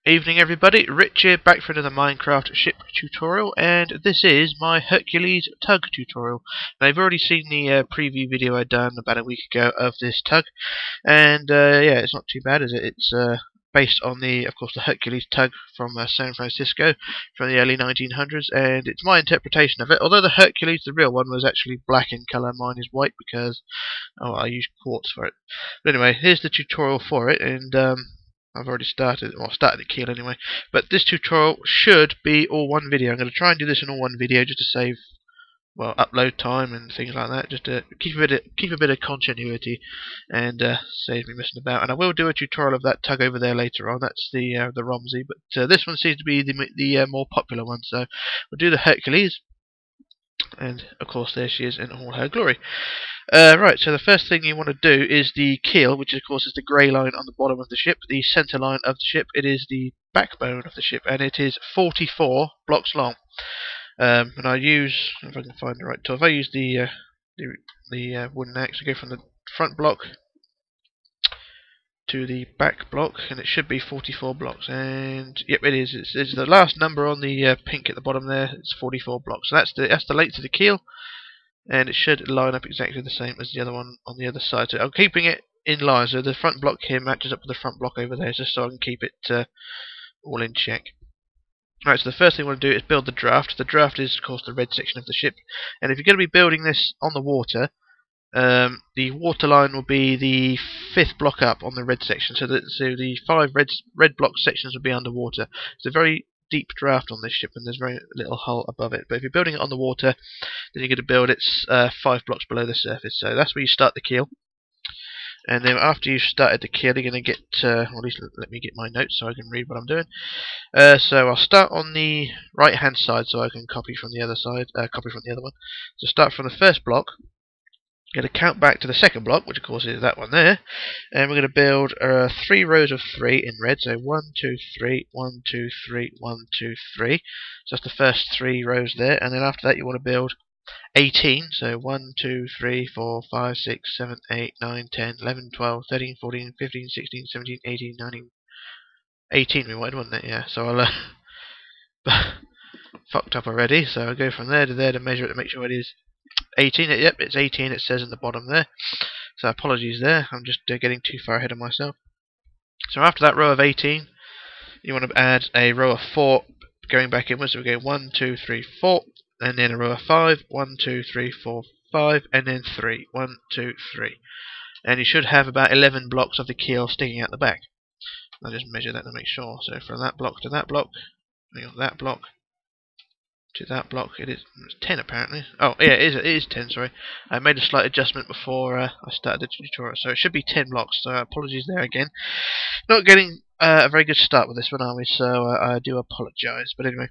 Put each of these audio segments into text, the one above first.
Evening everybody, Rich here, back for another Minecraft ship tutorial, and this is my Hercules tug tutorial. Now you've already seen the preview video I done about a week ago of this tug, and yeah, it's not too bad, is it? It's based on of course, the Hercules tug from San Francisco from the early 1900s, and it's my interpretation of it. Although the Hercules, the real one, was actually black in colour, mine is white because I used quartz for it. But anyway, here's the tutorial for it, and I've already started the keel anyway. But this tutorial should be all one video. I'm going to try and do this in all one video just to save, well, upload time and things like that. Just to keep a bit of continuity and save me messing about. And I will do a tutorial of that tug over there later on. That's the Romsey, but this one seems to be the more popular one. So we'll do the Hercules, and of course there she is in all her glory. Right, so the first thing you want to do is the keel, which of course is the grey line on the bottom of the ship, the centre line of the ship. It is the backbone of the ship, and it is 44 blocks long. And I use, if I can find the right tool, if I use the wooden axe, I go from the front block to the back block, and it should be 44 blocks. And yep, it is. It's the last number on the pink at the bottom there. It's 44 blocks. So that's the length of the keel. And it should line up exactly the same as the other one on the other side. So I'm keeping it in line, so the front block here matches up with the front block over there, just so I can keep it all in check. Right, so the first thing we want to do is build the draft. The draft is, of course, the red section of the ship. And if you're going to be building this on the water, the water line will be the 5th block up on the red section. So the 5 red block sections will be underwater. It's a very deep draft on this ship, and there's very little hull above it. But if you're building it on the water, then you're going to build it 5 blocks below the surface. So that's where you start the keel. And then after you've started the keel, you're going to get, or at least let me get my notes so I can read what I'm doing. So I'll start on the right hand side so I can copy from the other side, copy from the other one. So start from the first block. Going to count back to the second block, which of course is that one there, and we're going to build 3 rows of 3 in red. So 1, 2, 3, 1, 2, 3, 1, 2, 3. So that's the first 3 rows there, and then after that you want to build 18. So 1, 2, 3, 4, 5, 6, 7, 8, 9, 10, 11, 12, 13, 14, 15, 16, 17, 18, 19, 18 we wanted, wasn't it? Yeah. So I'll fucked up already. So I'll go from there to measure it to make sure it is 18. Yep, it's 18. It says in the bottom there. So apologies there. I'm just getting too far ahead of myself. So after that row of 18, you want to add a row of 4 going back inwards. So we go 1, 2, 3, 4, and then a row of 5. 1, 2, 3, 4, 5, and then 3. 1, 2, 3. And you should have about 11 blocks of the keel sticking out the back. I'll just measure that to make sure. So from that block to that block, that block to that block, it's 10 apparently. Oh yeah, it is 10, sorry. I made a slight adjustment before I started the tutorial, so it should be 10 blocks, so apologies there again. Not getting a very good start with this one, are we? So I do apologise. But anyway,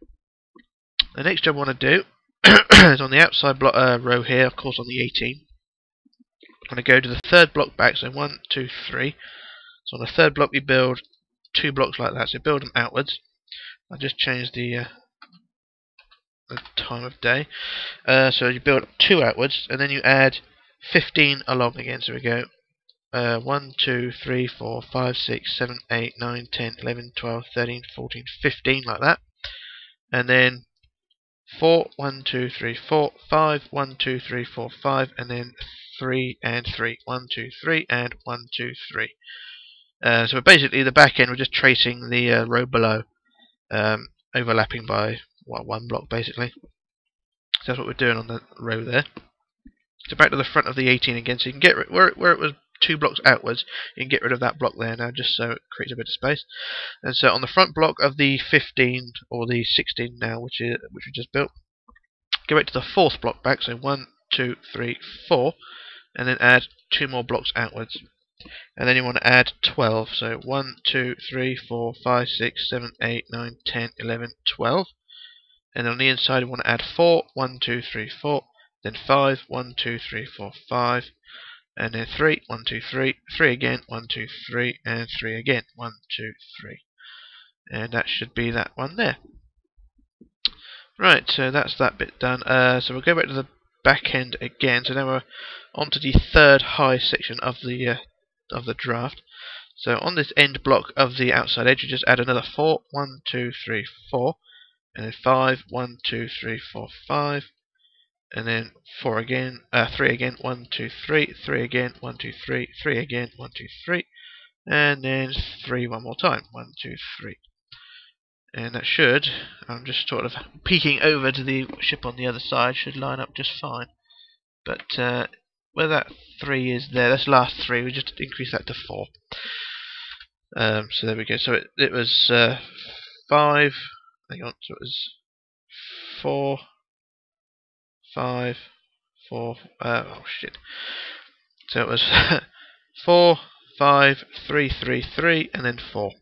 the next job I want to do is on the outside block, row here, of course on the 18. I'm going to go to the 3rd block back, so 1, 2, 3. So on the 3rd block we build 2 blocks like that, so build them outwards. I'll just change the time of day. So you build 2 outwards, and then you add 15 along again. So we go 1, 2, 3, 4, 5, 6, 7, 8, 9, 10, 11, 12, 13, 14, 15 like that. And then 4, 1, 2, 3, 4, 5, 1, 2, 3, 4, 5, and then 3 and 3. 1, 2, 3, and 1, 2, 3. So basically the back end we're just tracing the row below, overlapping by 1 block basically. So that's what we're doing on the row there. So back to the front of the 18 again, so you can get where it was 2 blocks outwards, you can get rid of that block there now, just so it creates a bit of space. And so on the front block of the 15 or the 16 now, which we just built, go back to the 4th block back, so 1, 2, 3, 4, and then add 2 more blocks outwards. And then you want to add 12, so 1, 2, 3, 4, 5, 6, 7, 8, 9, 10, 11, 12. And on the inside you want to add 4, 1, 2, 3, 4, then 5, 1, 2, 3, 4, 5, and then 3, 1, 2, 3, 3 again, 1, 2, 3, and 3 again, 1, 2, 3. And that should be that one there. Right, so that's that bit done. So we'll go back to the back end again. So now we're onto the 3rd high section of the draft. So on this end block of the outside edge, you just add another 4. 1, 2, 3, 4, and then 5. 1, 2, 3, 4, 5, and then 4 again. 3 again. 1, 2, 3. 3 again. 1, 2, 3. 3 again. 1, 2, 3, and then 3 one more time. 1, 2, 3. And that should, I'm just sort of peeking over to the ship on the other side, should line up just fine. But where that 3 is there, that's last 3, we just increase that to 4. So there we go. So it was 5, hang on, so it was 4, 5, 4, oh shit. So it was 4, 5, 3, 3, 3, and then 4.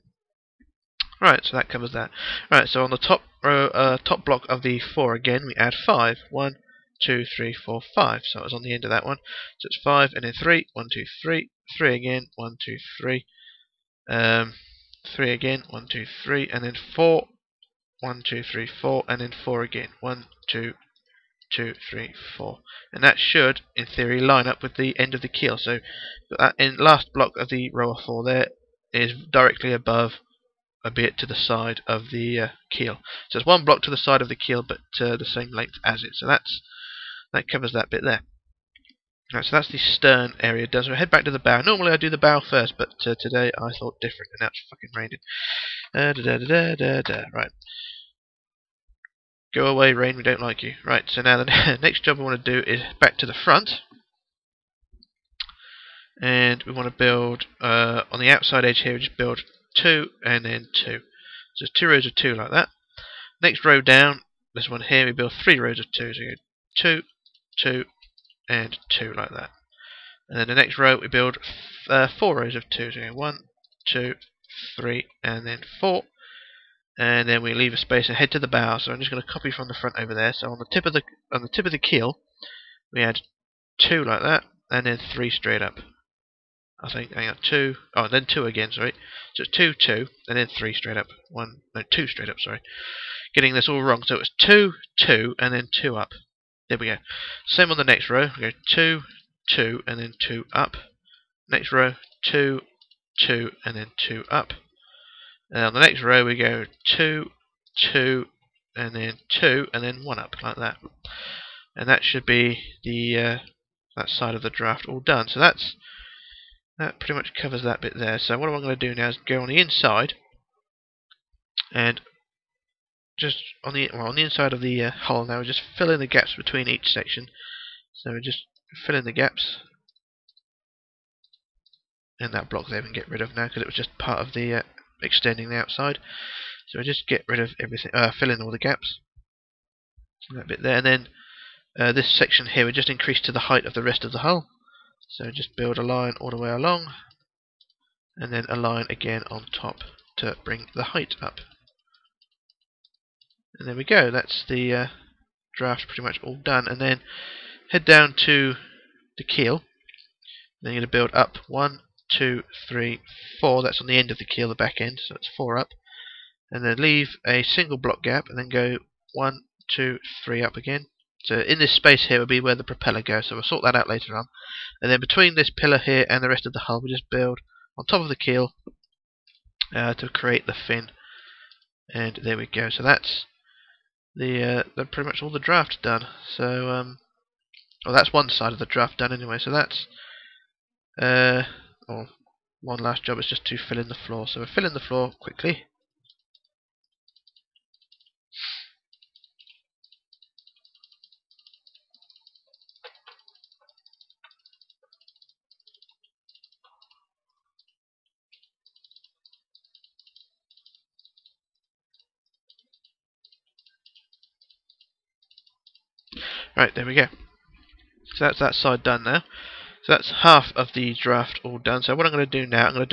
Right, so that covers that. Right, so on the top row, top block of the 4 again, we add 5. 1, 2, 3, 4, 5. So it was on the end of that one. So it's 5 and then 3. 1, 2, 3. 3 again. 1, 2, 3. 3 again. 1, 2, 3. And then 4. 1, 2, 3, 4. And then 4 again. 1, 2, 2, 3, 4. And that should, in theory, line up with the end of the keel. So that last block of the row of 4 there is directly above, a bit to the side of the keel. So it's one block to the side of the keel, but the same length as it. So that covers that bit there. Right, so that's the stern area done. So we head back to the bow. Normally I do the bow first, but today I thought different, and now it's fucking raining. Right. Go away, rain, we don't like you. Right, so now the next job we want to do is back to the front. And we want to build, on the outside edge here, we just build 2 and then 2. So there's 2 rows of 2 like that. Next row down, this one here, we build 3 rows of 2. So we go 2, 2, and 2 like that. And then the next row we build 4 rows of 2. So we go 1, 2, 3, and then 4. And then we leave a space and head to the bow. So I'm just going to copy from the front over there. So on the tip of the keel, we add 2 like that, and then 3 straight up. I think, hang on, 2, oh, then 2 again, sorry. So it's 2, 2, and then 3 straight up. 2 straight up, sorry. Getting this all wrong. So it's 2, 2, and then 2 up. There we go. Same on the next row. We go 2, 2, and then 2 up. Next row, 2, 2, and then 2 up. And on the next row, we go 2, 2, and then 2, and then 1 up, like that. And that should be the that side of the draft all done. So that pretty much covers that bit there. So what I'm going to do now is go on the inside, and just on the inside of the hull now, we just fill in the gaps between each section. So we just fill in the gaps, and that block there we can get rid of now because it was just part of the extending the outside. So we just get rid of everything, fill in all the gaps, that bit there, and then this section here we just increase to the height of the rest of the hull. So just build a line all the way along, and then a line again on top to bring the height up. And there we go, that's the draft pretty much all done. And then head down to the keel. Then you're going to build up 1, 2, 3, 4. That's on the end of the keel, the back end, so it's 4 up. And then leave a single block gap, and then go 1, 2, 3 up again. So in this space here will be where the propeller goes, so we'll sort that out later on. And then between this pillar here and the rest of the hull, we just build on top of the keel to create the fin. And there we go. So that's pretty much all the draft done. So well, that's one side of the draft done anyway. So that's one last job is just to fill in the floor. So we'll fill in the floor quickly. Right, there we go. So that's that side done now. So that's half of the draft all done. So what I'm going to do now, I'm not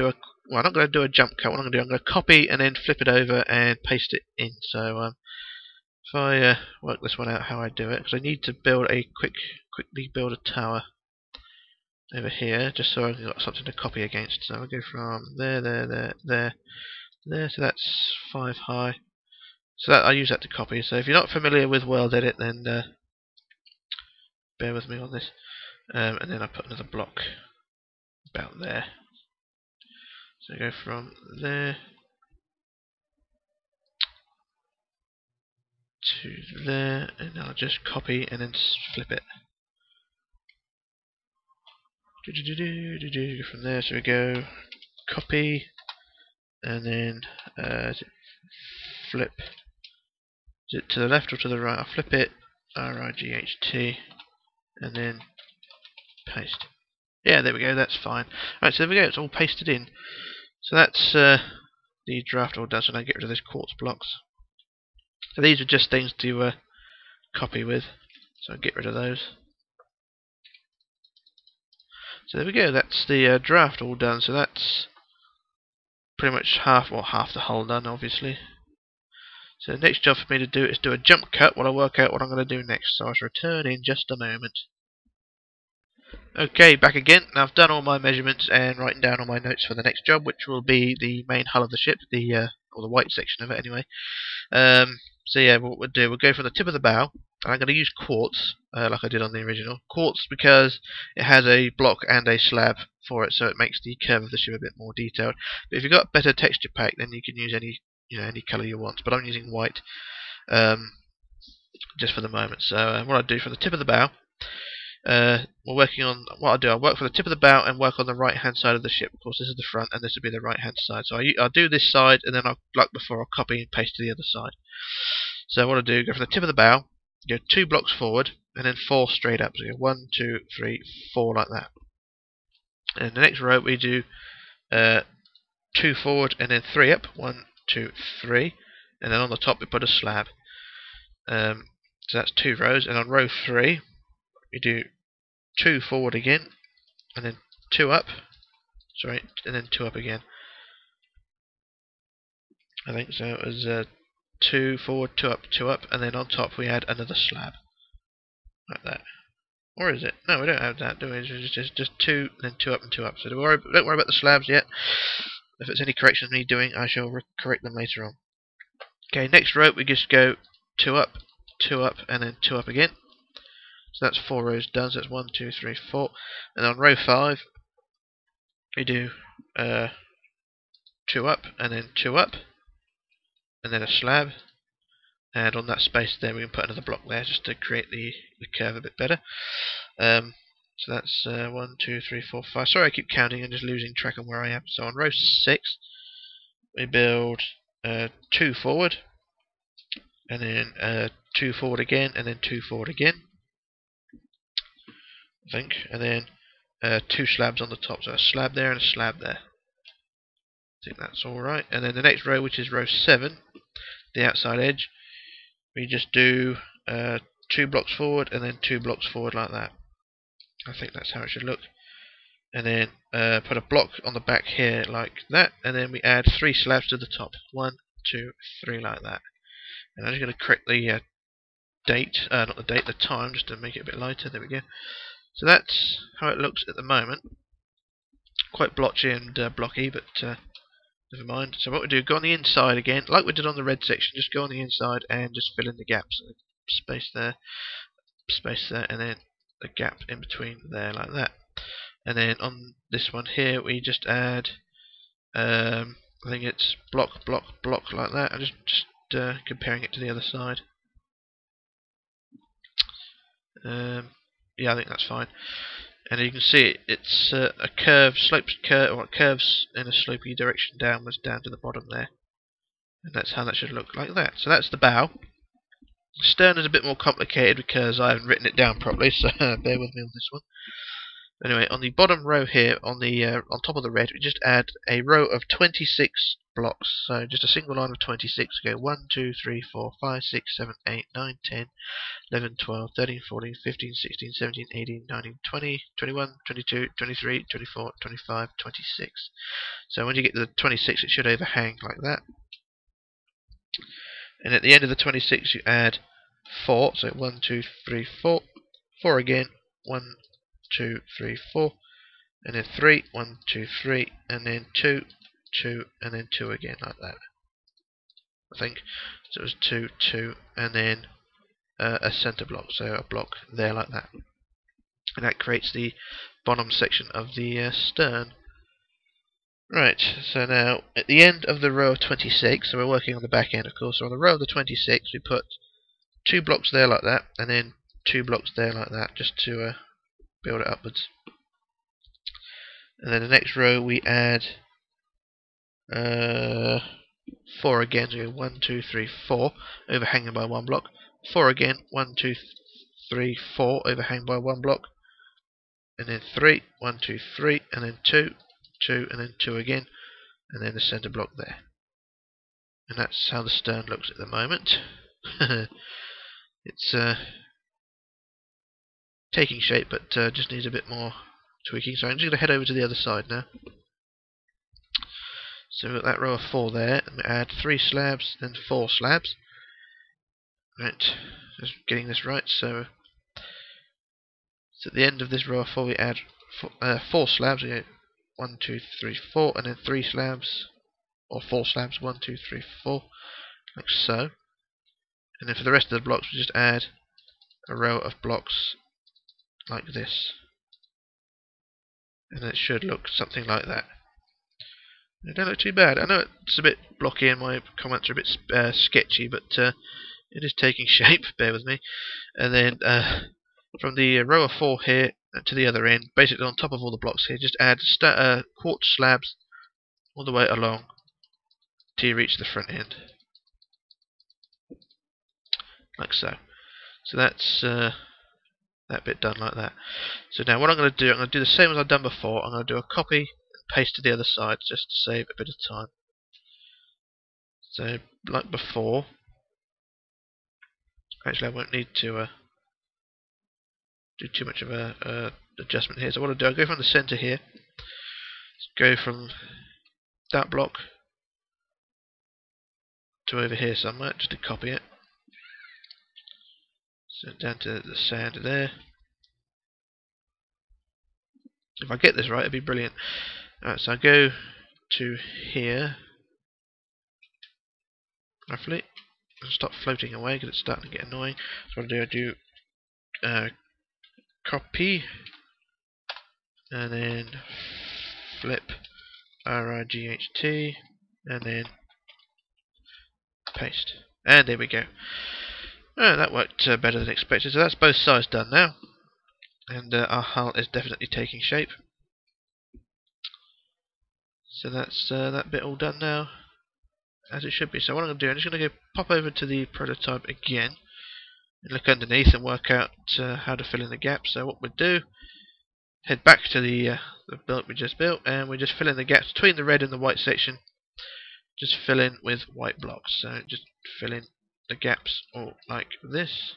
going to do a jump cut. What I'm going to do, I'm going to copy and then flip it over and paste it in. So if I work this one out how I do it, because I need to build quickly build a tower over here, just so I've got something to copy against. So I'll go from there. So that's 5 high. So that I use that to copy. So if you're not familiar with WorldEdit, then bear with me on this. And then I put another block about there. So go from there to there, and I'll just copy and then flip it. From there, so we go copy and then flip. Is it to the left or to the right? I'll flip it, RIGHT, and then paste. Yeah, there we go, that's fine. Right, so there we go, it's all pasted in. So that's the draft all done, so now get rid of those quartz blocks. So these are just things to copy with, so I'll get rid of those. So there we go, that's the draft all done, so that's pretty much half the hull done, obviously. So the next job for me to do is do a jump cut while I work out what I'm going to do next, so I shall return in just a moment. Okay, back again. Now I've done all my measurements and writing down all my notes for the next job, which will be the main hull of the ship, or the white section of it anyway. So yeah, what we'll do, we'll go from the tip of the bow, and I'm going to use quartz, like I did on the original. Quartz because it has a block and a slab for it, so it makes the curve of the ship a bit more detailed. But if you've got better texture pack, then you can use any colour you want. But I'm using white, just for the moment. So what I do from the tip of the bow, we're working on what I do. I work from the tip of the bow and work on the right hand side of the ship. Of course, this is the front, and this will be the right hand side. So I'll do this side, and then like before, I'll copy and paste to the other side. So what I do, go from the tip of the bow, go 2 blocks forward, and then 4 straight up. So you go 1, 2, 3, 4 like that. And the next row we do 2 forward and then 3 up. 1, 2, 3, and then on the top we put a slab. So that's 2 rows, and on row 3 we do 2 forward again, and then 2 up. Sorry, and then 2 up again. I think so. It was 2 forward, 2 up, 2 up, and then on top we add another slab, like that. Or is it? No, we don't have that, do we? It's just 2, then 2 up and 2 up. So don't worry about the slabs yet. If it's any corrections me doing, I shall correct them later on. Okay, next row we just go 2 up, and then 2 up again. So that's 4 rows done. So that's 1, 2, 3, 4. And on row 5 we do 2 up, and then 2 up, and then a slab. And on that space there we can put another block there just to create the curve a bit better. So that's 1, 2, 3, 4, 5. Sorry I keep counting and just losing track on where I am. So on row 6 we build 2 forward, and then 2 forward again, and then 2 forward again, I think, and then 2 slabs on the top. So a slab there and a slab there. I think that's alright. And then the next row, which is row 7, the outside edge, we just do 2 blocks forward and then 2 blocks forward like that. I think that's how it should look. And then put a block on the back here like that, and then we add 3 slabs to the top. 1, 2, 3 like that. And I'm just going to correct the date, not the date, the time, just to make it a bit lighter. There we go. So that's how it looks at the moment. Quite blotchy and blocky, but never mind. So what we do, go on the inside again, like we did on the red section, just go on the inside and just fill in the gaps. Space there, and then a gap in between there like that. And then on this one here we just add, I think it's block like that. I'm just comparing it to the other side. Yeah, I think that's fine. And you can see it's a curve, or it curves in a slopey direction downwards down to the bottom there. And that's how that should look, like that. So that's the bow. The stern is a bit more complicated because I haven't written it down properly, so bear with me on this one. Anyway, on the bottom row here, on top of the red, we just add a row of 26 blocks. So just a single line of 26. We go 1, 2, 3, 4, 5, 6, 7, 8, 9, 10, 11, 12, 13, 14, 15, 16, 17, 18, 19, 20, 21, 22, 23, 24, 25, 26. So when you get to the 26, it should overhang like that. And at the end of the 26, you add 4. So 1, 2, 3, 4. 4 again. 1, 2, 3, 4. And then 3. 1, 2, 3. And then 2, 2, and then 2 again, like that. I think. So it was 2, 2, and then a center block. So a block there like that. And that creates the bottom section of the stern. Right, so now at the end of the row of 26, so we're working on the back end of course, so on the row of the 26 we put 2 blocks there like that, and then 2 blocks there like that, just to build it upwards. And then the next row we add 4 again, so we go 1, 2, 3, 4, overhanging by 1 block. 4 again, 1, 2, 3, 4, overhanging by 1 block. And then 3, 1, 2, 3, and then 2, 2, and then 2 again, and then the centre block there. And that's how the stern looks at the moment. It's taking shape, but just needs a bit more tweaking. So I'm just going to head over to the other side now. So we've got that row of 4 there, and we add 3 slabs, then 4 slabs. Right, just getting this right. So at the end of this row of 4 we add 4 slabs. We go 1, 2, 3, 4, and then 3 slabs, or 4 slabs, 1, 2, 3, 4, like so. And then for the rest of the blocks we just add a row of blocks like this. And it should look something like that. They don't look too bad. I know it's a bit blocky and my comments are a bit sketchy, but it is taking shape, bear with me. And then from the row of 4 here to the other end, basically on top of all the blocks here, just add quartz slabs all the way along till you reach the front end. Like so. So that's that bit done like that. So now what I'm going to do, I'm going to do the same as I've done before. I'm going to do a copy and paste to the other side just to save a bit of time. So like before, actually I won't need to do too much of a adjustment here. So what I'll do, I'll go from the center here, go from that block to over here somewhere, just to copy it. So down to the sand there. If I get this right, it'd be brilliant. Alright, so I go to here, roughly, and stop floating away because it's starting to get annoying. So what I do copy, and then flip, RIGHT, and then paste. And there we go. Oh, that worked better than expected. So that's both sides done now. And our hull is definitely taking shape. So that's that bit all done now, as it should be. So what I'm going to do, I'm just going to go pop over to the prototype again and look underneath and work out how to fill in the gaps. So what we'll do, head back to the build we just built, and we just fill in the gaps between the red and the white section. Just fill in with white blocks. So just fill in the gaps all like this.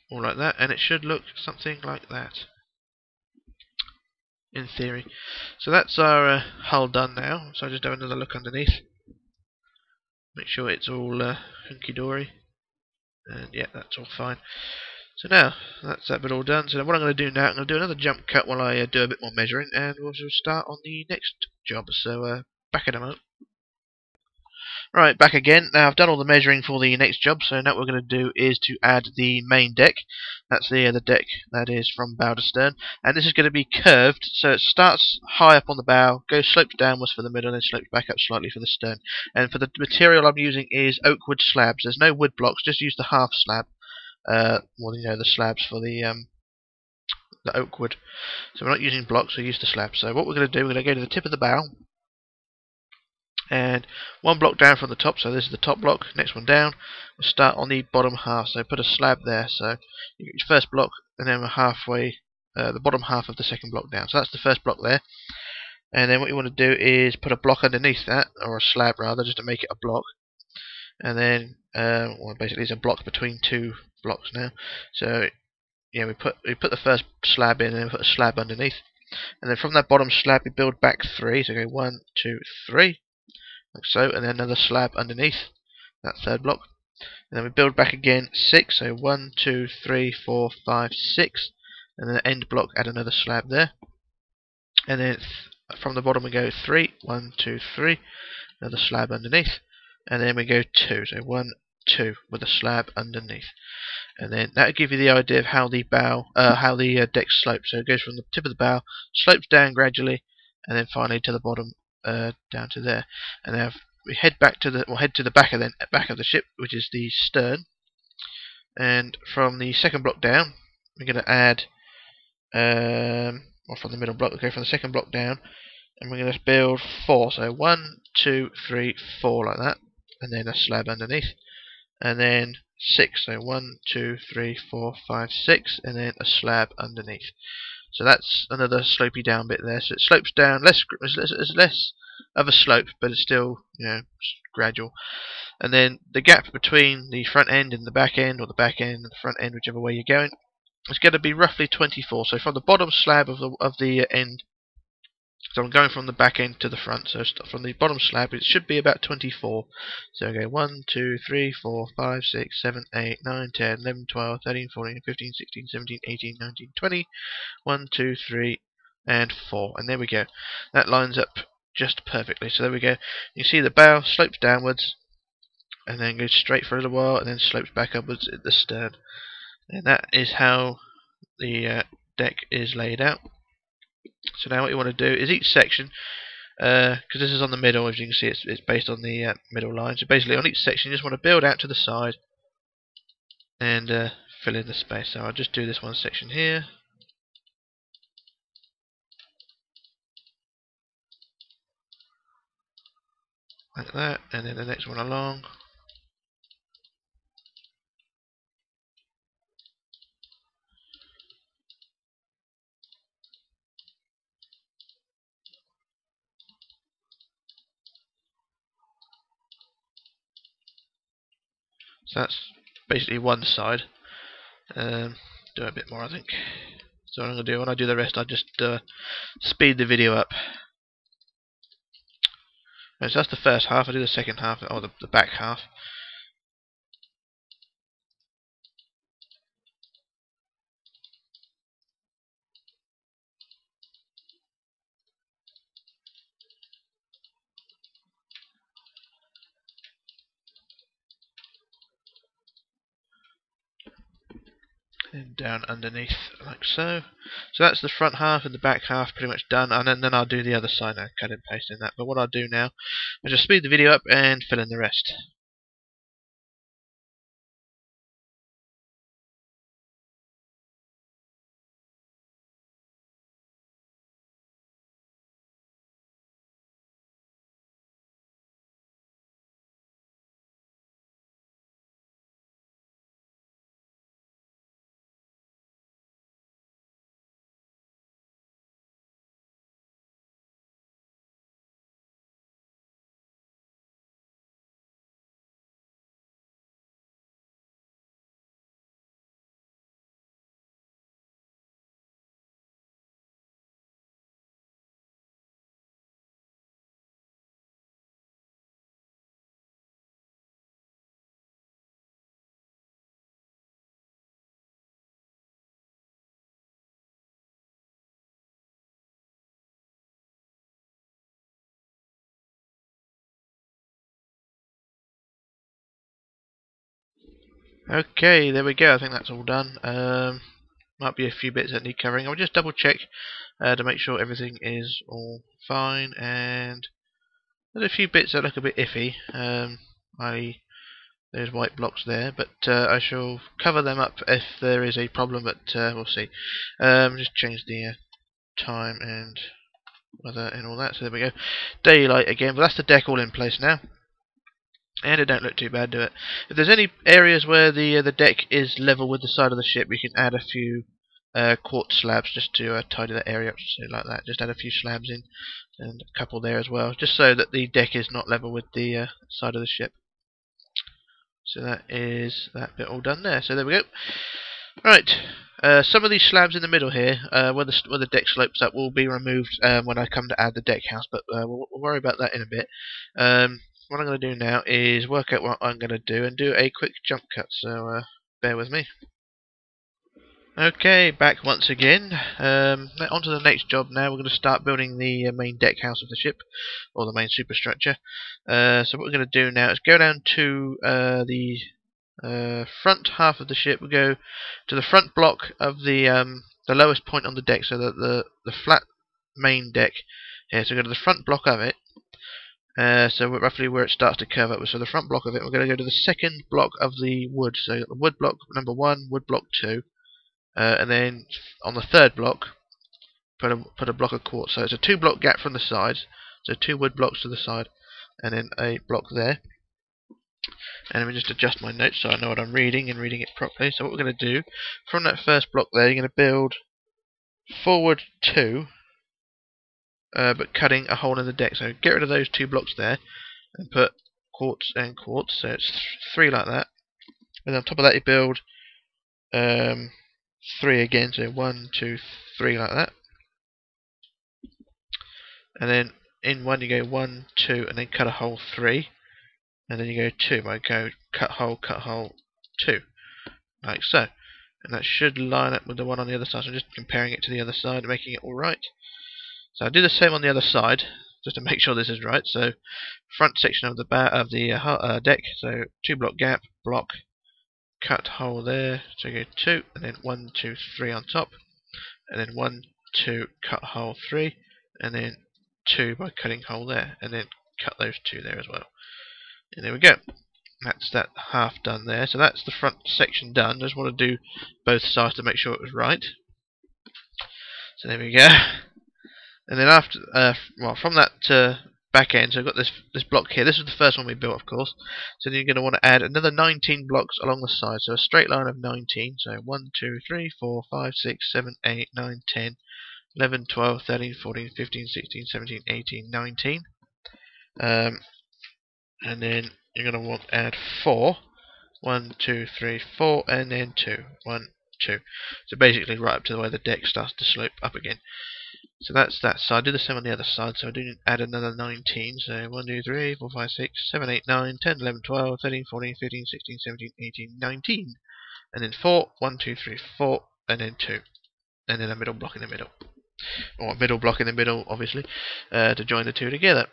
All like that, and it should look something like that in theory. So that's our hull done now. So I'll just have another look underneath, make sure it's all hunky-dory, and yeah, that's all fine. So now that's that bit all done. So what I'm going to do now, I'm going to do another jump cut while I do a bit more measuring, and we'll start on the next job. So back in a moment. Right, back again. Now I've done all the measuring for the next job, so now what we're going to do is to add the main deck. That's the deck that is from bow to stern, and this is going to be curved, so it starts high up on the bow, goes slopes downwards for the middle, and then slopes back up slightly for the stern. And for the material I'm using is oak wood slabs. There's no wood blocks, just use the half slab. Well, you know, the slabs for the oak wood. So we're not using blocks, we use the slabs. So what we're going to do, we're going to go to the tip of the bow, and 1 block down from the top, so this is the top block, next one down, we'll start on the bottom half, so put a slab there, so you get your first block, and then we're halfway, the bottom half of the second block down, so that's the first block there. And then what you want to do is put a block underneath that, or a slab rather, just to make it a block, and then, well basically it's a block between 2 blocks now, so yeah, we put the first slab in, and then put a slab underneath, and then from that bottom slab we build back 3, so go 1, 2, 3, like so, and then another slab underneath that third block, and then we build back again 6, so 1, 2, 3, 4, 5, 6, and then the end block, add another slab there, and then from the bottom we go 3, 1, 2, 3, another slab underneath, and then we go 2, so 1, 2 with a slab underneath, and then that'll give you the idea of how the deck slopes. So it goes from the tip of the bow, slopes down gradually, and then finally to the bottom, down to there. And now we head to the back of the ship, which is the stern. And from the second block down, we're going to add, or from the middle block, okay, from the second block down, and we're going to build 4. So 1, 2, 3, 4 like that, and then a slab underneath, and then 6. So 1, 2, 3, 4, 5, 6, and then a slab underneath. So that's another slopey down bit there. So it slopes down, less of a slope, but it's still, gradual. And then the gap between the front end and the back end, or the back end and the front end, whichever way you're going, is going to be roughly 24. So from the bottom slab of the end, so I'm going from the back end to the front. So from the bottom slab, it should be about 24. So okay, 1, 2, 3, 4, 5, 6, 7, 8, 9, 10, 11, 12, 13, 14, 15, 16, 17, 18, 19, 20. 1, 2, 3, and 4. And there we go. That lines up just perfectly. So there we go. You see the bow slopes downwards, and then goes straight for a little while, and then slopes back upwards at the stern. And that is how the deck is laid out. So now what you want to do is each section, because this is on the middle, as you can see, it's based on the middle line. So basically on each section you just want to build out to the side and fill in the space. So I'll just do this one section here. Like that, and then the next one along. So that's basically one side. Do a bit more, I think. So what I'm going to do, when I do the rest, I just speed the video up. And so that's the first half. I do the second half, or the back half. And down underneath, like so. So that's the front half, and the back half pretty much done. And then I'll do the other side now, cut and paste in that. But what I'll do now is just speed the video up and fill in the rest. Okay, there we go. I think that's all done. Might be a few bits that need covering. I'll just double check to make sure everything is all fine. And there's a few bits that look a bit iffy. There's white blocks there, but I shall cover them up if there is a problem. But we'll see. Just change the time and weather and all that. So there we go. Daylight again, but that's the deck all in place now. And it don't look too bad, do it? If there's any areas where the deck is level with the side of the ship, we can add a few quartz slabs just to tidy that area up, so like that. Just add a few slabs in, and a couple there as well, just so that the deck is not level with the side of the ship. So that is that bit all done there. So there we go. Right. Some of these slabs in the middle here, where the deck slopes up, will be removed when I come to add the deck house, but we'll worry about that in a bit. What I'm going to do now is work out what I'm going to do and do a quick jump cut, so bear with me. Okay, back once again. On to the next job now. We're going to start building the main deck house of the ship, or the main superstructure. So what we're going to do now is go down to the front half of the ship. We go to the front block of the lowest point on the deck, so that the flat main deck here. So we go to the front block of it. So we're roughly where it starts to curve up. So the front block of it, we're going to go to the second block of the wood. So the wood block number 1, wood block 2, and then on the third block, put a block of quartz. So it's a 2-block gap from the sides. So 2 wood blocks to the side, and then a block there. And let me just adjust my notes so I know what I'm reading and reading it properly. So what we're going to do, from that first block there, you're going to build forward 2, but cutting a hole in the deck. So get rid of those 2 blocks there, and put quartz and quartz. So it's 3 like that. And on top of that you build 3 again. So 1, 2, 3 like that. And then in one you go 1, 2, and then cut a hole 3. And then you go 2, by go cut hole, 2, like so. And that should line up with the one on the other side. So I'm just comparing it to the other side, making it all right. So I'll do the same on the other side, just to make sure this is right. So front section of the deck. So 2-block gap, block, cut hole there. So you go 2, and then 1, 2, 3 on top, and then 1, 2, cut hole 3, and then 2 by cutting hole there, and then cut those 2 there as well. And there we go. That's that half done there. So that's the front section done. Just want to do both sides to make sure it was right. So there we go. And then after, well, from that back end, so I've got this block here. This is the first one we built, of course. So then you're going to want to add another 19 blocks along the side. So a straight line of 19. So 1, 2, 3, 4, 5, 6, 7, 8, 9, 10, 11, 12, 13, 14, 15, 16, 17, 18, 19. And then you're going to want to add 4. 1, 2, 3, 4, and then 2. 1, 2. So basically right up to the way the deck starts to slope up again. So that's that side. Do the same on the other side. So I do add another 19. So 1, 2, 3, 4, 5, 6, 7, 8, 9, 10, 11, 12, 13, 14, 15, 16, 17, 18, 19. And then 4. 1, 2, 3, 4, and then 2. And then a middle block in the middle. Or a middle block in the middle, obviously, to join the 2 together.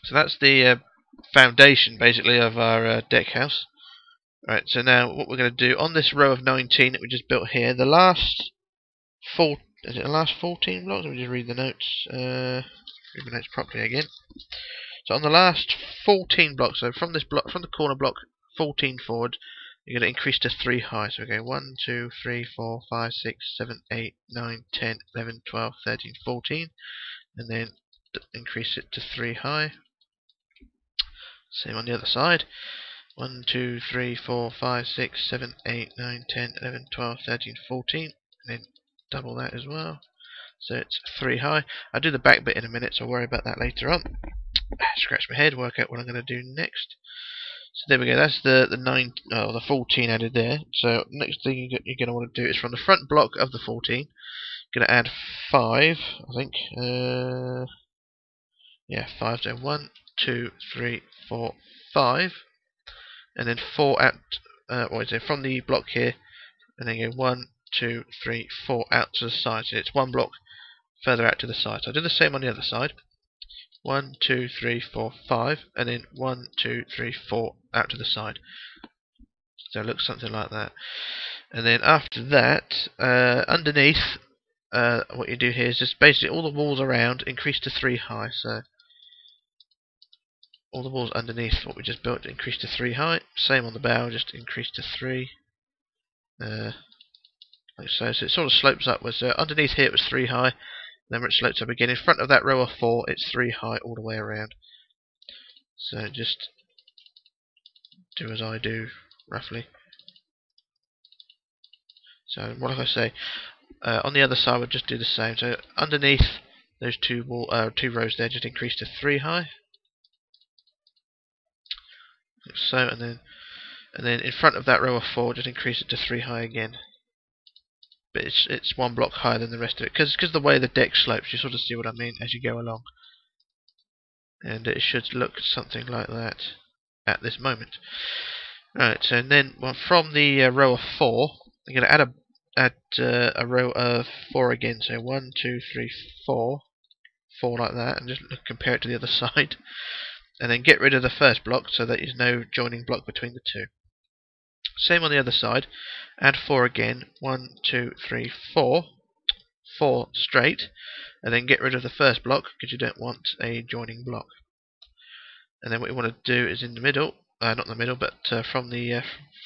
So that's the foundation, basically, of our deck house. Right, so now what we're going to do on this row of 19 that we just built here, the last 14 blocks? Let me just read the notes. Read the notes properly again. So on the last 14 blocks, so from this block, from the corner block 14 forward, you're going to increase to 3 high. So we go 1, 2, 3, 4, 5, 6, 7, 8, 9, 10, 11, 12, 13, 14, and then increase it to 3 high. Same on the other side. 1, 2, 3, 4, 5, 6, 7, 8, 9, 10, 11, 12, 13, 14, and then double that as well. So it's 3 high. I'll do the back bit in a minute, so I'll worry about that later on. Scratch my head, work out what I'm going to do next. So there we go, that's the 14 added there. So next thing you're going to want to do is from the front block of the 14, going to add 5, I think. Yeah, 5, so 1, 2, 3, 4, 5. And then 4 out, from the block here, and then go 1, 2, 3, 4 out to the side. So it's 1 block further out to the side. So I'll do the same on the other side. 1, 2, 3, 4, 5, and then 1, 2, 3, 4 out to the side. So it looks something like that. And then after that, underneath, what you do here is just basically all the walls around increase to 3 high. So all the walls underneath what we just built increase to 3 high. Same on the bow, just increase to 3. Like so. So it sort of slopes upwards. So underneath here it was 3 high. Then where it slopes up again, in front of that row of 4, it's 3 high all the way around. So just do as I do, roughly. So what if I say, on the other side we'll just do the same. So underneath those 2 rows there, just increase to 3 high. Like so, and then in front of that row of 4, just increase it to 3 high again. But it's 1 block higher than the rest of it, because the way the deck slopes, you sort of see what I mean as you go along. And it should look something like that at this moment. Right, so and then from the row of 4, you're going to add a row of 4 again. So 1, 2, 3, 4, 4 like that, and just compare it to the other side. And then get rid of the first block so that there's no joining block between the 2. Same on the other side. Add 4 again. 1, 2, 3, 4. 4 straight. And then get rid of the first block because you don't want a joining block. And then what you want to do is in the middle, not in the middle, but from the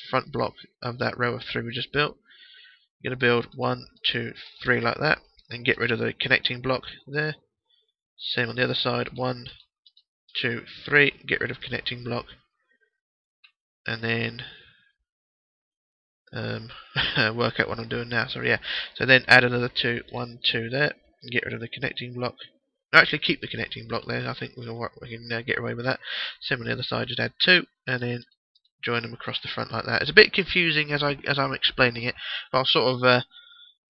front block of that row of 3 we just built, you're going to build 1, 2, 3 like that, and get rid of the connecting block there. Same on the other side, 1, 2, 3, get rid of connecting block, and then work out what I'm doing now. So yeah, so then add another 2, 1, 2 there, and get rid of the connecting block. Actually, keep the connecting block there. I think we can get away with that. Same on the other side, just add 2, and then join them across the front like that. It's a bit confusing as I'm explaining it. I'll sort of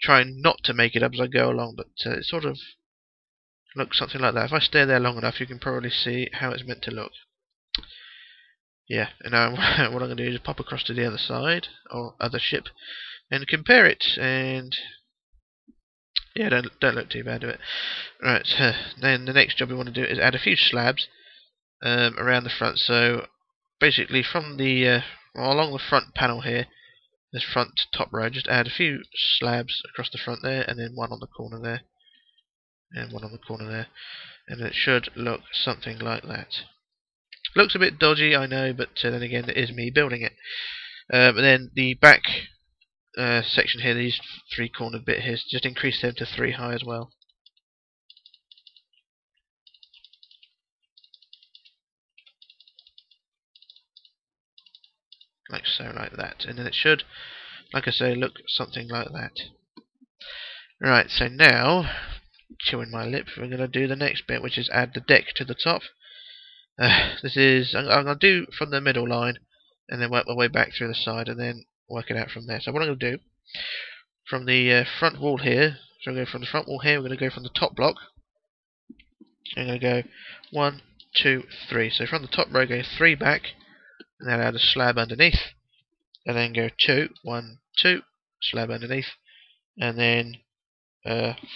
try not to make it up as I go along, but it sort of looks something like that. If I stay there long enough, you can probably see how it's meant to look. Yeah, and now what I'm going to do is pop across to the other side, or other ship, and compare it, and yeah, don't look too bad to it. Right, then the next job we want to do is add a few slabs around the front. So basically from the along the front panel here, this front top row, just add a few slabs across the front there, and then one on the corner there, and one on the corner there, and it should look something like that. Looks a bit dodgy, I know, but then again, it is me building it. And then the back section here, these 3 cornered bit here, just increase them to 3 high as well. Like so, like that. And then it should, like I say, look something like that. Right, so now, chewing my lip, we're going to do the next bit, which is add the deck to the top. This is, I'm going to do from the middle line, and then work my way back through the side, and then work it out from there. So what I'm going to do, from the front wall here, so I'm going to go from the front wall here, we're going to go from the top block. I'm going to go 1, 2, 3. So from the top row, go 3 back, and then add a slab underneath, and then go 2, 1, 2, slab underneath, and then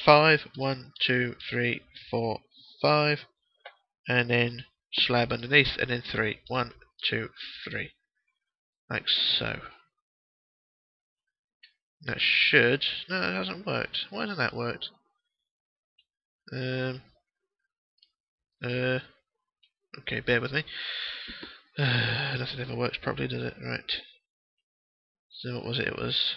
5, 1, 2, 3, 4, 5, and then slab underneath, and then 3, 1, 2, 3, like so. That should, no, it hasn't worked. Why hasn't that worked? Okay, bear with me. Nothing ever works properly, does it? Right. So what was it? It was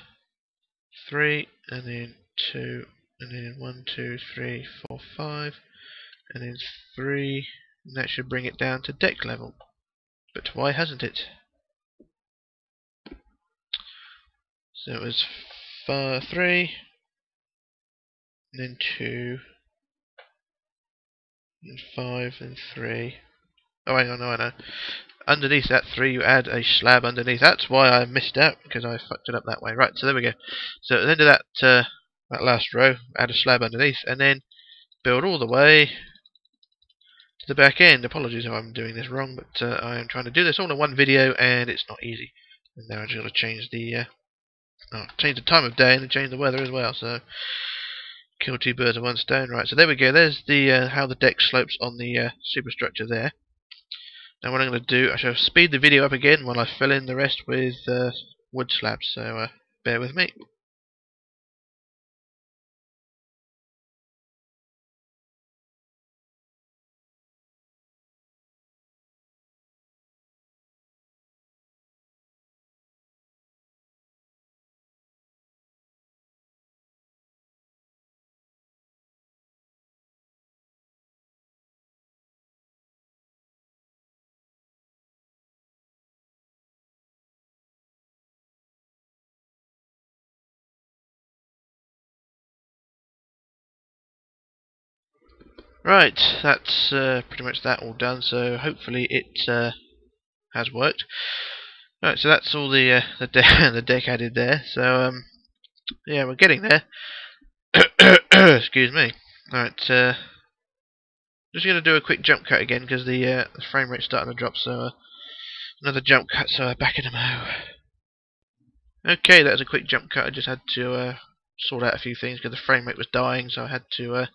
3, and then 2, and then 1, 2, 3, 4, 5, and then 3, and that should bring it down to deck level. But why hasn't it? So it was 3, and then 2, and 5, and 3. Oh, hang on, no, I know. Underneath that 3, you add a slab underneath. That's why I missed out, because I fucked it up that way. Right, so there we go. So at the end of that, that last row, add a slab underneath, and then build all the way to the back end. Apologies if I'm doing this wrong, but I am trying to do this all in one video, and it's not easy. And now I'm just going to change the change the time of day and change the weather as well. So kill 2 birds with 1 stone. Right, so there we go. There's the how the deck slopes on the superstructure there. Now what I'm going to do, I shall speed the video up again while I fill in the rest with wood slabs. So bear with me. Right, that's pretty much that all done. So hopefully it has worked. Right, so that's all the the deck added there. So yeah, we're getting there. Excuse me. Right, just going to do a quick jump cut again because the frame rate's starting to drop. So another jump cut. So back in a mo. Okay, that was a quick jump cut. I just had to sort out a few things because the frame rate was dying, so I had to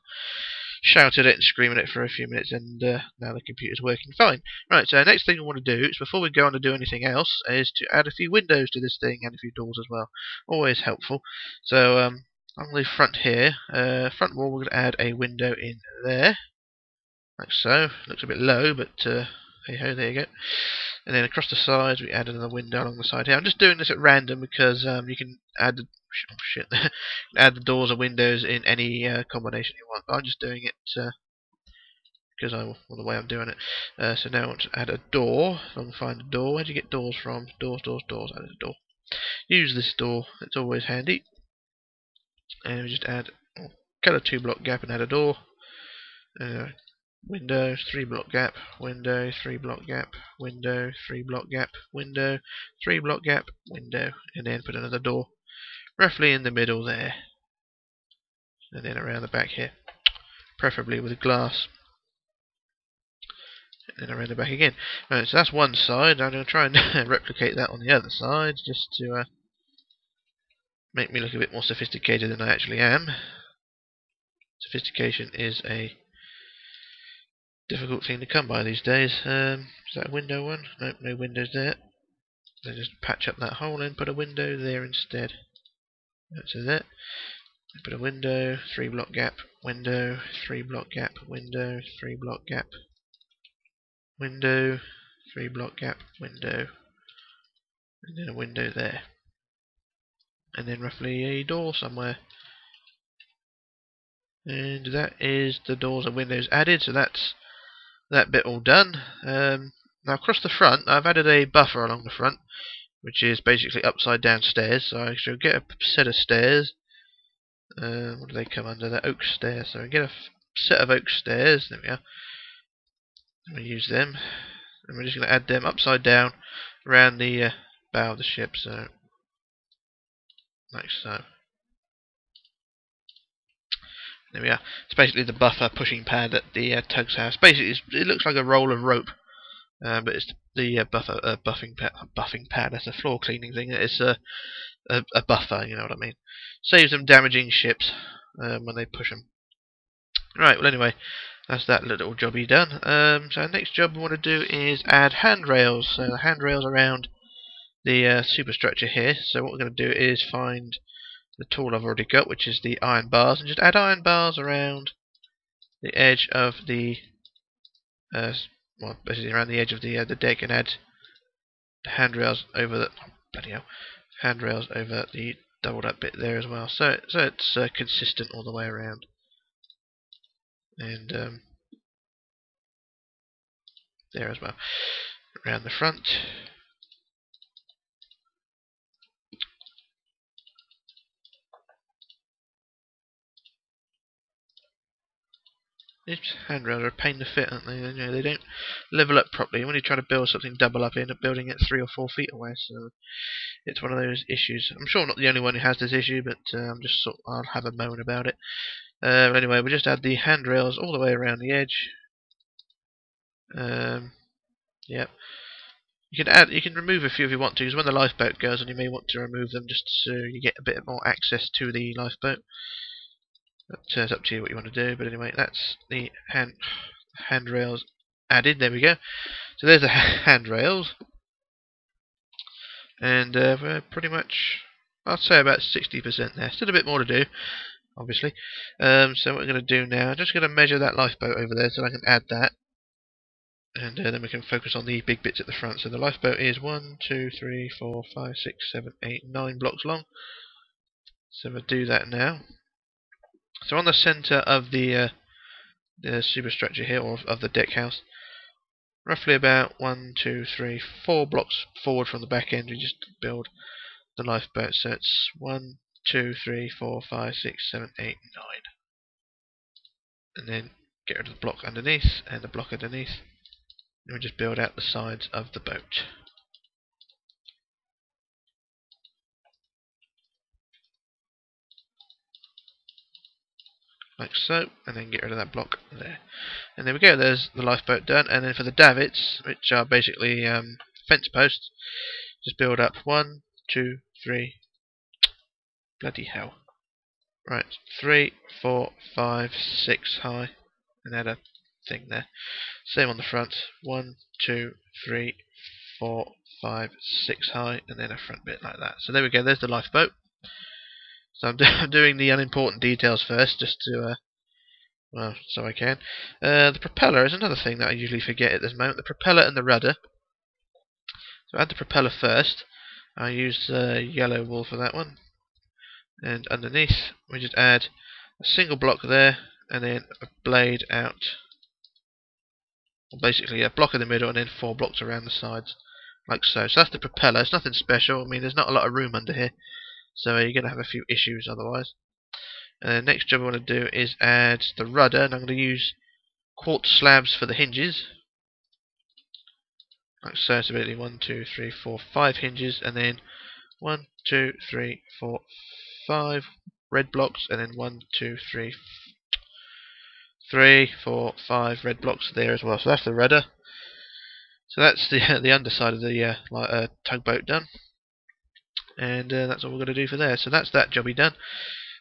shout at it and scream at it for a few minutes, and now the computer's working fine. Right, so next thing we want to do is, before we go on to do anything else, is to add a few windows to this thing and a few doors as well. Always helpful. So on the front here, front wall, we're going to add a window in there, like so. Looks a bit low, but hey ho, there you go. And then across the sides, we add another window along the side here. I'm just doing this at random because you can add the add the doors or windows in any combination you want. But I'm just doing it because the way I'm doing it. So now I want to add a door. I'm going to find a door. Where do you get doors from? Doors, doors, doors. Add a door. Use this door. It's always handy. And we just add cut a 2-block gap and add a door. Window, 3-block gap, window, 3-block gap, window, 3-block gap, window, 3-block gap, window, and then put another door roughly in the middle there, and then around the back here, preferably with glass, and then around the back again. Right, so that's one side. I'm going to try and replicate that on the other side, just to make me look a bit more sophisticated than I actually am. Sophistication is a difficult thing to come by these days. Is that a window one? Nope, no windows there. So just patch up that hole and put a window there instead. That's it. Put a window, 3-block gap, window, 3-block gap, window, 3-block gap, window, 3-block gap, window, and then a window there. And then roughly a door somewhere. And that is the doors and windows added, so that's that bit all done. Now across the front, I've added a buffer along the front, which is basically upside down stairs. So I shall get a set of stairs. What do they come under? They're oak stairs. So I get a set of oak stairs. There we are. And we use them, and we're just going to add them upside down around the bow of the ship. So like so. There we are. It's basically the buffer pushing pad at the tug's house. Basically, it looks like a roll of rope, but it's the buffing pad. That's a floor cleaning thing. It's a buffer. You know what I mean? Saves them damaging ships when they push them. Right. Well, anyway, that's that little jobby done. So our next job we want to do is add handrails. So the handrails around the superstructure here. So what we're going to do is find the tool I've already got, which is the iron bars, and just add iron bars around the edge of the well, basically around the edge of the deck, and add the handrails over the handrails over the doubled up bit there as well. So it's consistent all the way around, and there as well around the front. These handrails are a pain to fit, aren't they? You know, they don't level up properly. When you try to build something double up, you end up building it 3 or 4 feet away. So it's one of those issues. I'm sure I'm not the only one who has this issue, but I'll have a moan about it. Anyway, we just add the handrails all the way around the edge. Yep. You can remove a few if you want to, because when the lifeboat goes on, you may want to remove them just so you get a bit more access to the lifeboat. It's up to you what you want to do, but anyway, that's the handrails added. There we go. So there's the handrails, and we're pretty much, I'd say about 60% there. Still a bit more to do, obviously. So what we're going to do now, I'm just going to measure that lifeboat over there so I can add that, and then we can focus on the big bits at the front. So the lifeboat is 1, 2, 3, 4, 5, 6, 7, 8, 9 blocks long. So we'll do that now. So on the centre of the superstructure here, or of the deck house, roughly about 1, 2, 3, 4 blocks forward from the back end, we just build the lifeboat. So it's 1, 2, 3, 4, 5, 6, 7, 8, 9. And then get rid of the block underneath and the block underneath. And we just build out the sides of the boat. Like so, and then get rid of that block there. And there we go, there's the lifeboat done. And then for the davits, which are basically fence posts, just build up 1, 2, 3, bloody hell. Right, 3, 4, 5, 6 high. and add a thing there. Same on the front. 1, 2, 3, 4, 5, 6 high, and then a front bit like that. So there we go. There's the lifeboat. So I'm doing the unimportant details first, just to well, so I can. The propeller is another thing that I usually forget at this moment. The propeller and the rudder. So add the propeller first. I use yellow wool for that one. And underneath, we just add a single block there, and then a blade out. Well, basically a block in the middle, and then 4 blocks around the sides, like so. So that's the propeller. It's nothing special. I mean, there's not a lot of room under here, so you're going to have a few issues otherwise. And the next job I want to do is add the rudder, and I'm going to use quartz slabs for the hinges. Like so, it's basically 1, 2, 3, 4, 5 hinges, and then 1, 2, 3, 4, 5 red blocks, and then 1, 2, 3, 4, 5 red blocks there as well. So that's the rudder. So that's the underside of the tugboat done, and that's all we're going to do for there. So that's that jobby done.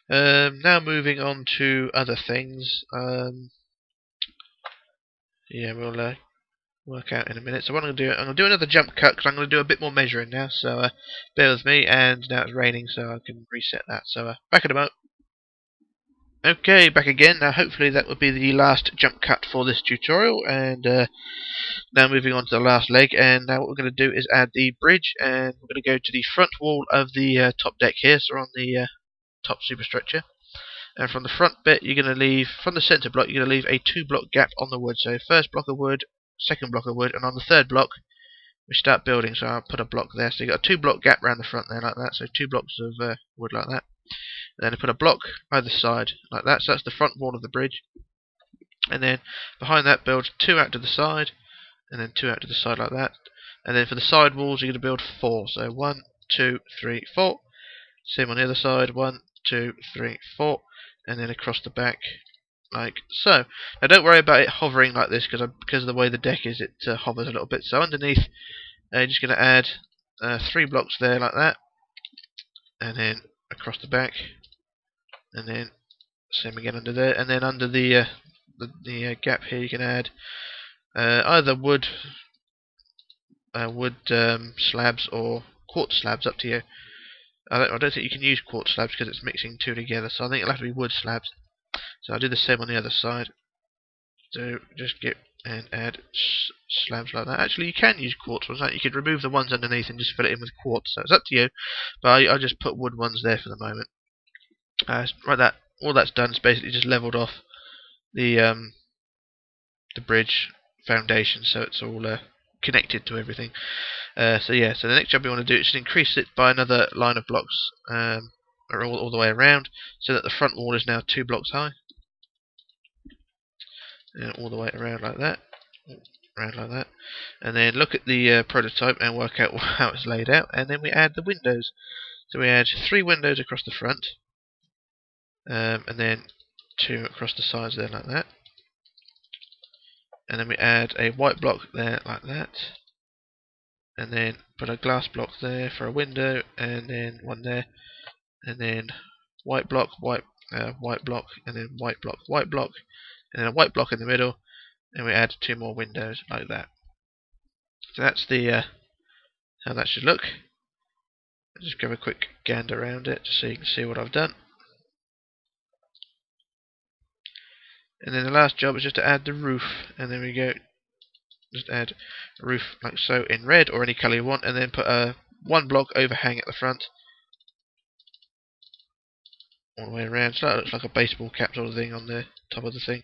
Now moving on to other things. Yeah, we'll work out in a minute. So what I'm going to do, I'm going to do another jump cut because I'm going to do a bit more measuring now. So bear with me. And now it's raining, so I can reset that. So back in a moment. Okay, back again. Now hopefully that will be the last jump cut for this tutorial, and now moving on to the last leg. And now what we're going to do is add the bridge, and we're going to go to the front wall of the top deck here. So we're on the top superstructure, and from the front bit you're going to leave, from the centre block you're going to leave a 2-block gap on the wood. So first block of wood, second block of wood, and on the third block we start building. So I'll put a block there. So you've got a 2-block gap around the front there like that. So 2 blocks of wood like that. And then I put a block either side like that. So that's the front wall of the bridge. And then behind that build 2 out to the side, and then 2 out to the side like that. And then for the side walls you're going to build 4. So 1, 2, 3, 4. Same on the other side. 1, 2, 3, 4. And then across the back like so. Now don't worry about it hovering like this, because of the way the deck is, it hovers a little bit. So underneath you're just going to add 3 blocks there like that, and then across the back, and then same again under there, and then under the gap here you can add either wood slabs or quartz slabs, up to you. I don't think you can use quartz slabs because it's mixing 2 together, so I think it'll have to be wood slabs. So I'll do the same on the other side. So just get and add slabs like that. Actually, you can use quartz ones. You could remove the ones underneath and just fill it in with quartz. So it's up to you. But I'll just put wood ones there for the moment. Right, that all that's done is basically just leveled off the bridge foundation, so it's all connected to everything. So yeah, so the next job we want to do is just increase it by another line of blocks, all the way around, so that the front wall is now 2 blocks high. And all the way around like that, and then look at the prototype and work out how it's laid out, and then we add the windows. So we add 3 windows across the front, and then 2 across the sides there like that, and then we add a white block there like that, and then put a glass block there for a window, and then one there, and then white block, white block, and then white block, and then a white block in the middle, and we add 2 more windows like that. So that's the how that should look. I'll just give a quick gander around it just so you can see what I've done. And then the last job is just to add the roof, and then we go just add a roof like so in red or any colour you want, and then put a 1 block overhang at the front all the way around, so that looks like a baseball cap sort of thing on the top of the thing.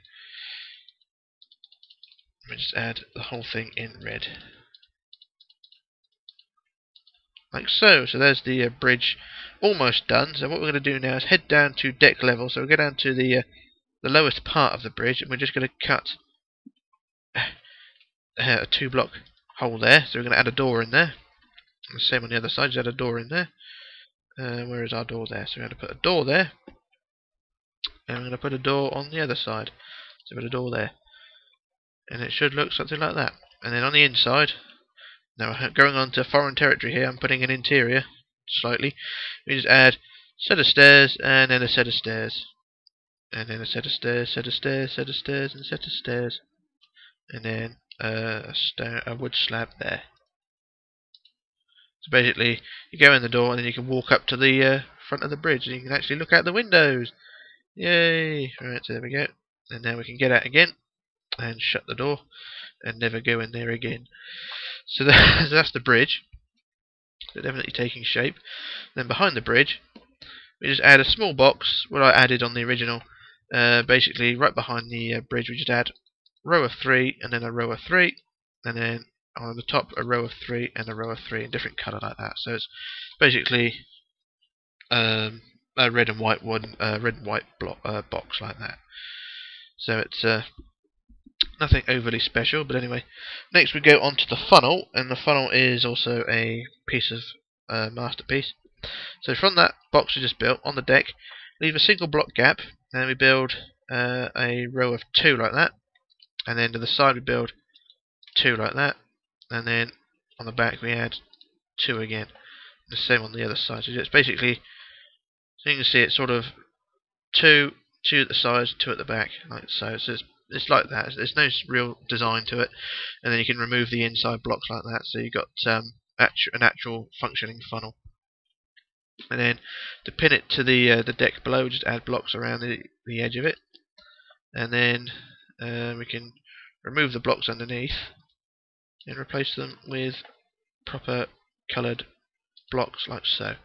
We just add the whole thing in red, like so. So there's the bridge almost done. So what we're going to do now is head down to deck level. So we'll go down to the lowest part of the bridge, and we're just going to cut a 2-block hole there. So we're going to add a door in there. And the same on the other side, just add a door in there. Where is our door there? So we're going to put a door there, and we're going to put a door on the other side. So put a door there, and it should look something like that. And then on the inside, now going on to foreign territory here, I'm putting an interior slightly. We just add a set of stairs and then a set of stairs. and then a set of stairs, set of stairs, set of stairs, and set of stairs, and then a wood slab there. So basically, you go in the door, and then you can walk up to the front of the bridge, and you can actually look out the windows. Yay! Right, so there we go. And now we can get out again and shut the door and never go in there again. So that's the bridge. They're definitely taking shape. Then behind the bridge, we just add a small box, what I added on the original. Basically, right behind the bridge, we just add a row of 3 and then a row of 3, and then on the top a row of 3 and a row of 3 in different colour like that. So it's basically a red and white one, red and white box like that. So it's nothing overly special, but anyway. Next we go on to the funnel, and the funnel is also a piece of masterpiece. So from that box we just built on the deck, leave a single block gap, and we build a row of 2 like that, and then to the side we build 2 like that, and then on the back we add 2 again. The same on the other side. So it's basically, so you can see it's sort of 2 at the sides, 2 at the back, like so. So it's like that. There's no real design to it, and then you can remove the inside blocks like that. So you've got an actual functioning funnel. And then to pin it to the deck below, we just add blocks around the edge of it, and then we can remove the blocks underneath and replace them with proper coloured blocks like so.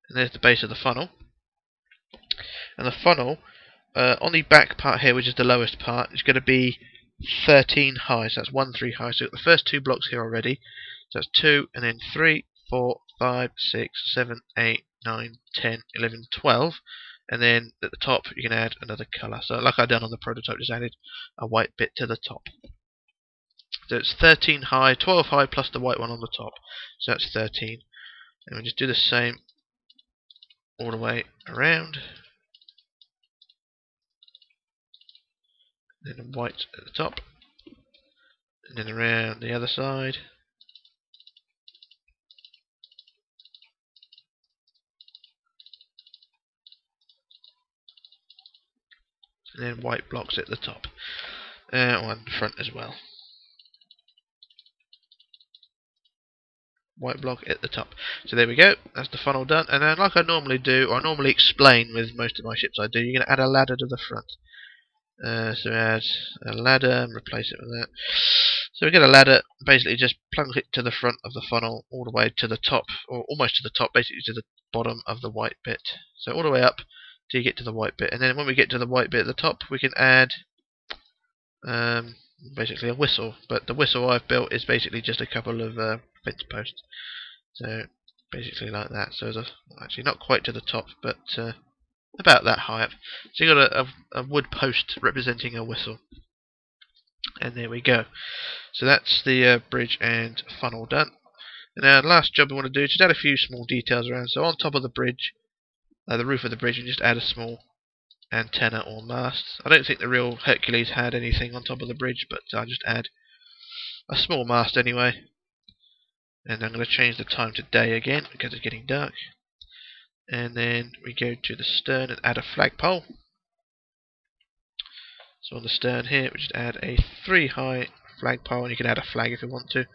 And there's the base of the funnel. And the funnel on the back part here, which is the lowest part, is going to be 13 high. So that's 1, 3 high. So we've got the first 2 blocks here already. So that's 2, and then 3, 4, 5, 6, 7, 8, 9, 10, 11, 12. And then at the top you can add another colour. So like I've done on the prototype, just added a white bit to the top. So it's 13 high, 12 high plus the white one on the top. So that's 13. And we just do the same all the way around. And then white at the top. And then around the other side. And then white blocks at the top. On the front as well. White block at the top. So there we go, that's the funnel done. And then like I normally do, or I normally explain with most of my ships I do, you're going to add a ladder to the front. So add a ladder and replace it with that. So we get a ladder, basically just plunk it to the front of the funnel, all the way to the top, or almost to the top, basically to the bottom of the white bit. So all the way up till you get to the white bit. And then when we get to the white bit at the top, we can add basically a whistle. But the whistle I've built is basically just a couple of fence posts. So basically like that. So there's actually not quite to the top, but about that high up. So you've got a wood post representing a whistle. And there we go. So that's the bridge and funnel done. And now the last job we want to do is just add a few small details around. So on top of the bridge, the roof of the bridge, we just add a small antenna or mast. I don't think the real Hercules had anything on top of the bridge, but I'll just add a small mast anyway. And I'm going to change the time to day again because it's getting dark. And then we go to the stern and add a flagpole. So on the stern here, we just add a 3 high flagpole, and you can add a flag if you want to.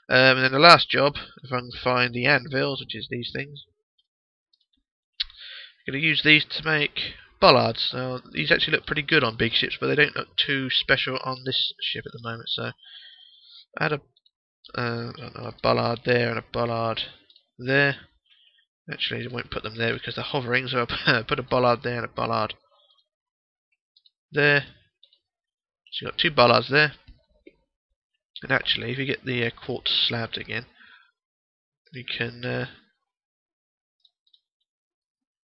And then the last job, if I can find the anvils, which is these things, I'm going to use these to make bollards. Now, these actually look pretty good on big ships, but they don't look too special on this ship at the moment. So add a bollard there and a bollard there. Actually, I won't put them there because they're hovering, so I'll put a bollard there and a bollard there. So you've got 2 bollards there. And actually, if you get the quartz slabs again, we can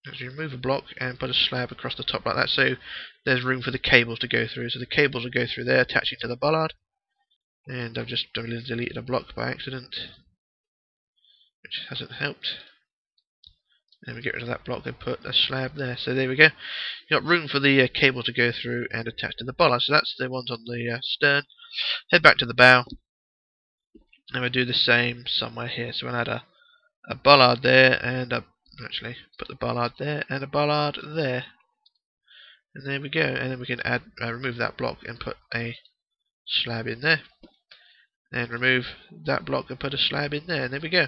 actually remove a block and put a slab across the top like that, so there's room for the cables to go through. So the cables will go through there, attaching to the bollard. And I've just deleted a block by accident, which hasn't helped. And we get rid of that block and put a slab there. So there we go. You've got room for the cable to go through and attach to the bollard. So that's the ones on the stern. Head back to the bow. And we'll do the same somewhere here. So we'll add a bollard there and actually put the bollard there and a bollard there. And there we go. And then we can add remove that block and put a slab in there. And remove that block and put a slab in there. And there we go.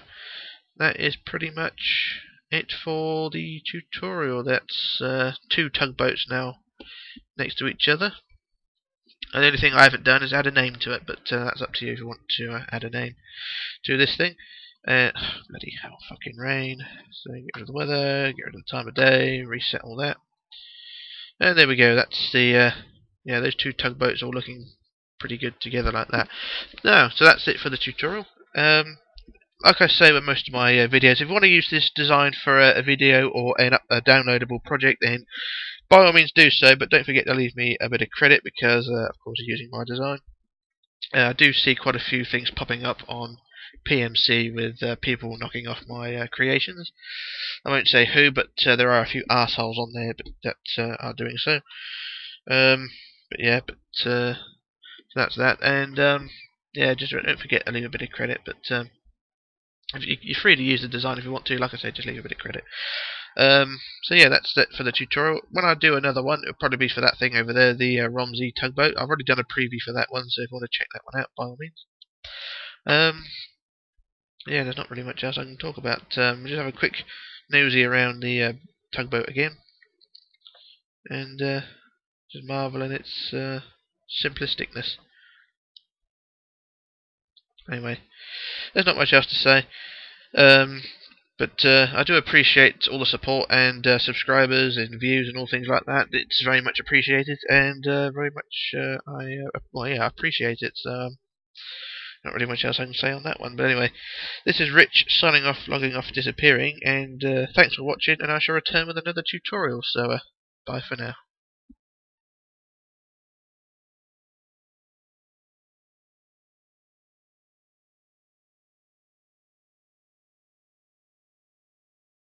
That is pretty much it for the tutorial. That's 2 tugboats now next to each other. And the only thing I haven't done is add a name to it, but that's up to you if you want to add a name to this thing. Bloody hell, fucking rain. So get rid of the weather, get rid of the time of day, reset all that. And there we go. That's the yeah, those 2 tugboats all looking pretty good together like that. Now, so that's it for the tutorial. Like I say with most of my videos, if you want to use this design for a video or a downloadable project, then by all means do so, but don't forget to leave me a bit of credit because, of course, you're using my design. I do see quite a few things popping up on PMC with people knocking off my creations. I won't say who, but there are a few arseholes on there that are doing so. But yeah, so that's that. And yeah, just don't forget to leave a bit of credit. But you're free to use the design if you want to. Like I said, just leave a bit of credit. So yeah, that's it for the tutorial. When I do another one, it'll probably be for that thing over there, the Romsey tugboat. I've already done a preview for that one, so if you want to check that one out, by all means. Yeah, there's not really much else I can talk about. Just have a quick nosy around the tugboat again, and just marvel in its simplisticness. Anyway, there's not much else to say. But I do appreciate all the support and subscribers and views and all things like that. It's very much appreciated, and very much well, yeah, I appreciate it. So not really much else I can say on that one. But anyway, this is Rich signing off, logging off, disappearing, and thanks for watching. And I shall return with another tutorial. So bye for now.